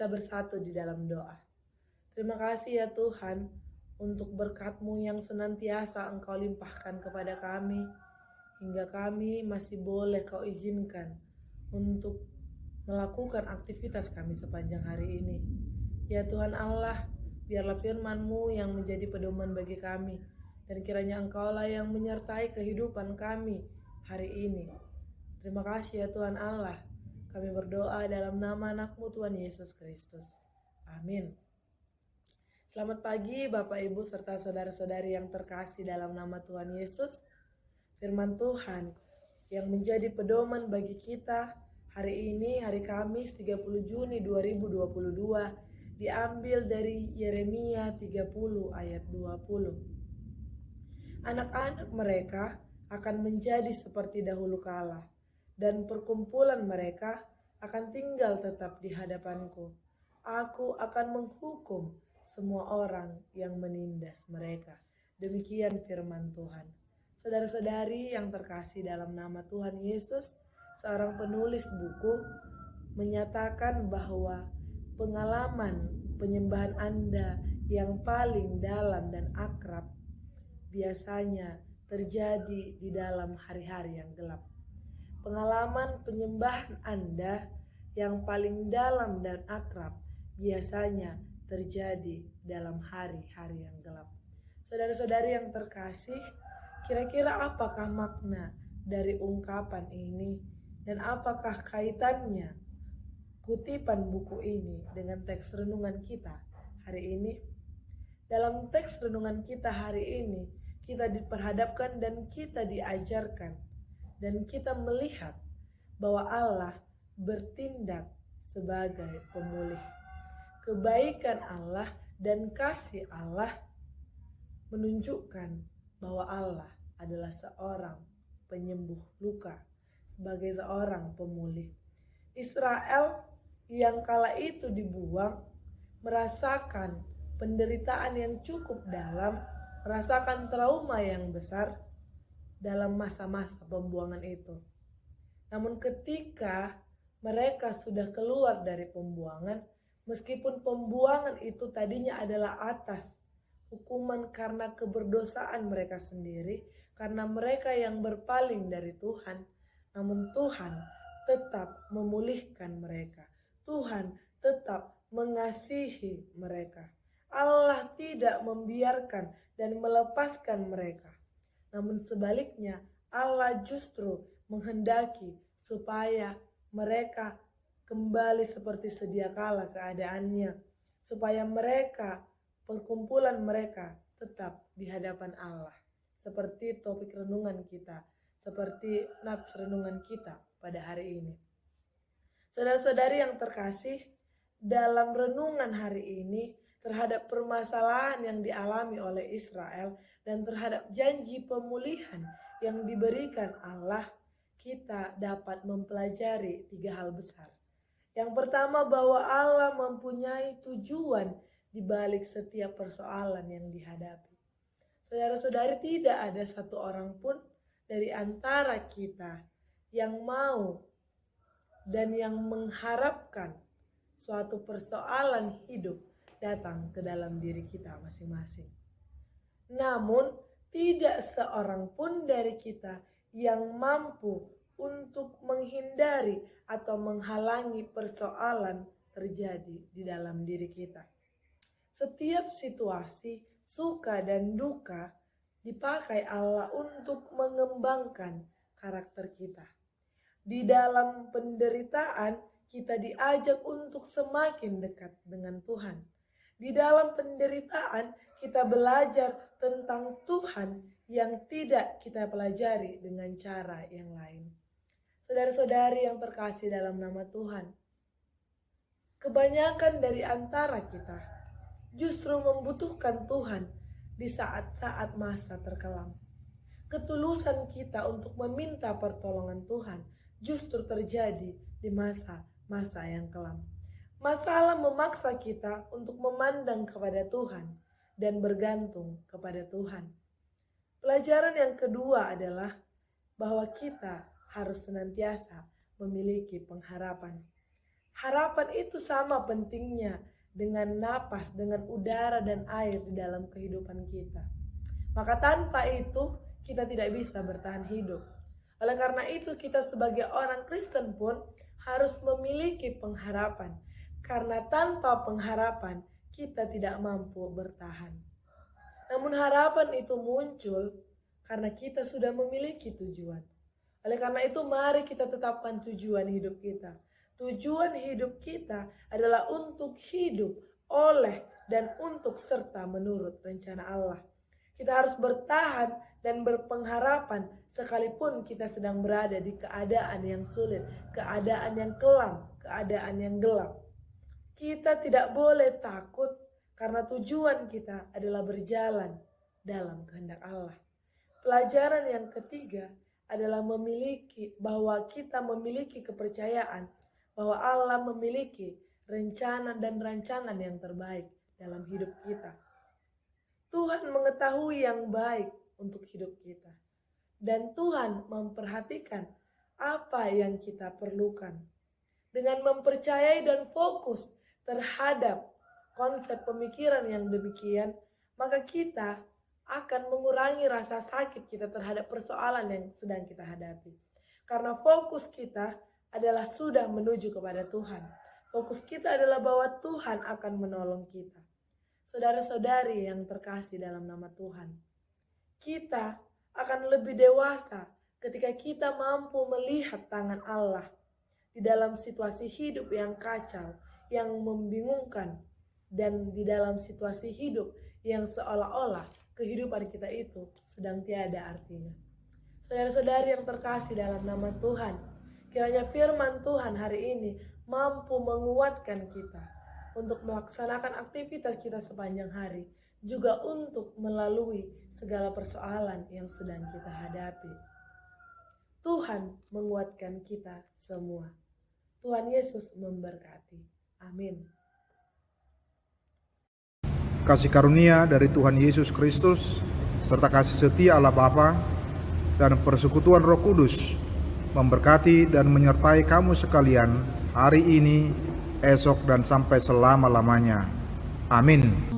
kita bersatu di dalam doa. Terima kasih ya Tuhan untuk berkat-Mu yang senantiasa Engkau limpahkan kepada kami, hingga kami masih boleh Kau izinkan untuk melakukan aktivitas kami sepanjang hari ini. Ya Tuhan Allah, biarlah firman-Mu yang menjadi pedoman bagi kami, dan kiranya Engkaulah yang menyertai kehidupan kami hari ini. Terima kasih ya Tuhan Allah. Kami berdoa dalam nama anak-Mu Tuhan Yesus Kristus. Amin. Selamat pagi Bapak Ibu serta saudara-saudari yang terkasih dalam nama Tuhan Yesus. Firman Tuhan yang menjadi pedoman bagi kita hari ini, hari Kamis 30 Juni 2022, diambil dari Yeremia 30 ayat 20. Anak-anak mereka akan menjadi seperti dahulu kala, dan perkumpulan mereka akan tinggal tetap di hadapanku. Aku akan menghukum semua orang yang menindas mereka. Demikian firman Tuhan. Saudara-saudari yang terkasih dalam nama Tuhan Yesus, seorang penulis buku menyatakan bahwa pengalaman penyembahan Anda yang paling dalam dan akrab biasanya terjadi di dalam hari-hari yang gelap. Pengalaman penyembahan Anda yang paling dalam dan akrab biasanya terjadi dalam hari-hari yang gelap. Saudara-saudari yang terkasih, kira-kira apakah makna dari ungkapan ini dan apakah kaitannya kutipan buku ini dengan teks renungan kita hari ini? Dalam teks renungan kita hari ini, kita diperhadapkan dan kita diajarkan dan kita melihat bahwa Allah bertindak sebagai pemulih. Kebaikan Allah dan kasih Allah menunjukkan bahwa Allah adalah seorang penyembuh luka, sebagai seorang pemulih. Israel yang kala itu dibuang merasakan penderitaan yang cukup dalam, merasakan trauma yang besar dalam masa-masa pembuangan itu. Namun ketika mereka sudah keluar dari pembuangan, meskipun pembuangan itu tadinya adalah atas hukuman karena keberdosaan mereka sendiri, karena mereka yang berpaling dari Tuhan, namun Tuhan tetap memulihkan mereka. Tuhan tetap mengasihi mereka. Allah tidak membiarkan dan melepaskan mereka. Namun sebaliknya, Allah justru menghendaki supaya mereka kembali seperti sedia kala keadaannya, supaya mereka, perkumpulan mereka tetap di hadapan Allah. Seperti topik renungan kita, seperti nats renungan kita pada hari ini. Saudara-saudari yang terkasih, dalam renungan hari ini terhadap permasalahan yang dialami oleh Israel dan terhadap janji pemulihan yang diberikan Allah, kita dapat mempelajari 3 hal besar. Yang pertama, bahwa Allah mempunyai tujuan di balik setiap persoalan yang dihadapi. Saudara-saudari, tidak ada satu orang pun dari antara kita yang mau dan yang mengharapkan suatu persoalan hidup datang ke dalam diri kita masing-masing. Namun, tidak seorang pun dari kita yang mampu untuk menghindari atau menghalangi persoalan terjadi di dalam diri kita. Setiap situasi, suka dan duka dipakai Allah untuk mengembangkan karakter kita. Di dalam penderitaan, kita diajak untuk semakin dekat dengan Tuhan. Di dalam penderitaan, kita belajar tentang Tuhan yang tidak kita pelajari dengan cara yang lain. Saudara-saudari yang terkasih dalam nama Tuhan, kebanyakan dari antara kita justru membutuhkan Tuhan di saat-saat masa terkelam. Ketulusan kita untuk meminta pertolongan Tuhan justru terjadi di masa-masa yang kelam. Masalah memaksa kita untuk memandang kepada Tuhan dan bergantung kepada Tuhan. Pelajaran yang kedua adalah bahwa kita harus senantiasa memiliki pengharapan. Harapan itu sama pentingnya dengan napas, dengan udara dan air di dalam kehidupan kita. Maka tanpa itu kita tidak bisa bertahan hidup. Oleh karena itu kita sebagai orang Kristen pun harus memiliki pengharapan. Karena tanpa pengharapan kita tidak mampu bertahan. Namun harapan itu muncul karena kita sudah memiliki tujuan. Oleh karena itu mari kita tetapkan tujuan hidup kita. Tujuan hidup kita adalah untuk hidup oleh dan untuk serta menurut rencana Allah. Kita harus bertahan dan berpengharapan sekalipun kita sedang berada di keadaan yang sulit, keadaan yang kelam, keadaan yang gelap. Kita tidak boleh takut karena tujuan kita adalah berjalan dalam kehendak Allah. Pelajaran yang ketiga adalah bahwa kita memiliki kepercayaan bahwa Allah memiliki rencana dan rancangan yang terbaik dalam hidup kita. Tuhan mengetahui yang baik untuk hidup kita. Dan Tuhan memperhatikan apa yang kita perlukan. Dengan mempercayai dan fokus terhadap konsep pemikiran yang demikian, maka kita akan mengurangi rasa sakit kita terhadap persoalan yang sedang kita hadapi. Karena fokus kita adalah sudah menuju kepada Tuhan. Fokus kita adalah bahwa Tuhan akan menolong kita. Saudara-saudari yang terkasih dalam nama Tuhan, kita akan lebih dewasa ketika kita mampu melihat tangan Allah di dalam situasi hidup yang kacau, yang membingungkan, dan di dalam situasi hidup yang seolah-olah kehidupan kita itu sedang tiada artinya. Saudara-saudari yang terkasih dalam nama Tuhan, kiranya firman Tuhan hari ini mampu menguatkan kita untuk melaksanakan aktivitas kita sepanjang hari, juga untuk melalui segala persoalan yang sedang kita hadapi. Tuhan menguatkan kita semua. Tuhan Yesus memberkati. Amin. Kasih karunia dari Tuhan Yesus Kristus serta kasih setia Allah Bapa dan persekutuan Roh Kudus memberkati dan menyertai kamu sekalian hari ini, esok, dan sampai selama-lamanya. Amin.